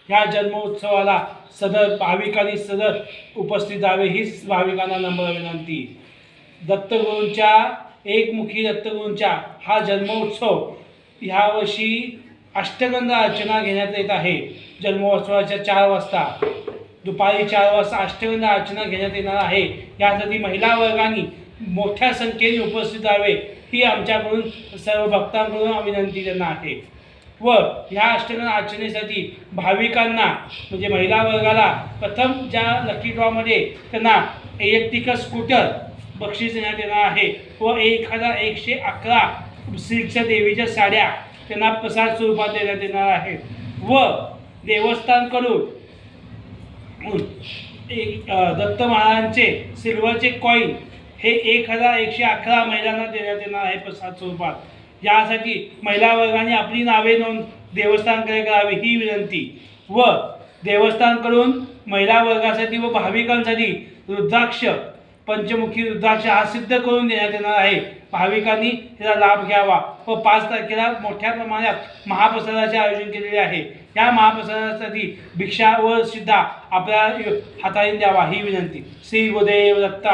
ह्या जन्मोत्सवाला सदर भाविकांनी सदर उपस्थित राहावे हीच भाविकांना नम्र विनंती। दत्तगुरूंच्या एकमुखी दत्तगुरूंच्या हा जन्मोत्सव ह्यावर्षी अष्टगंध अर्चना घेण्यात येत आहे। जन्मोत्सवाच्या 4 वाजता दुपारी 4 वाजता अष्टगंध अर्चना घेण्यात येणार आहे। यासाठी महिला वर्गाने मोठ्या संख्येने उपस्थित राहावे ही आमच्याकडून सर्व भक्तांकडून विनंती त्यांना आहे। व ह्या अष्टगंध अर्चनेसाठी भाविकांना म्हणजे महिला वर्गाला प्रथम ज्या लकी ड्रॉमध्ये त्यांना इलेक्ट्रिकल स्कूटर बक्षीस देण्यात येणार आहे व 1111 सिल्कच्या देवीच्या साड्या त्यांना प्रसाद स्वरूपात देण्यात येणार आहे व देवस्थानकडून दत्त महाराजांचे सिल्वरचे कॉईन हे 1111 महिलांना देण्यात येणार आहे प्रसाद स्वरूपात। यासाठी महिला वर्गाने आपली नावे नोंद देवस्थानकडे करावी ही विनंती व देवस्थानकडून महिला वर्गासाठी व भाविकांसाठी रुद्राक्ष पंचमुखी रुद्राक्ष हा सिद्ध करून देण्यात येणार आहे। भाविकांनी त्याचा लाभ घ्यावा व 5 तारखेला मोठ्या प्रमाणात महाप्रसादाचे आयोजन केलेले आहे। या महाप्रसादासाठी भिक्षा व सुद्धा आपल्या हाताने द्यावा ही विनंती। श्री गुरुदेव दत्त।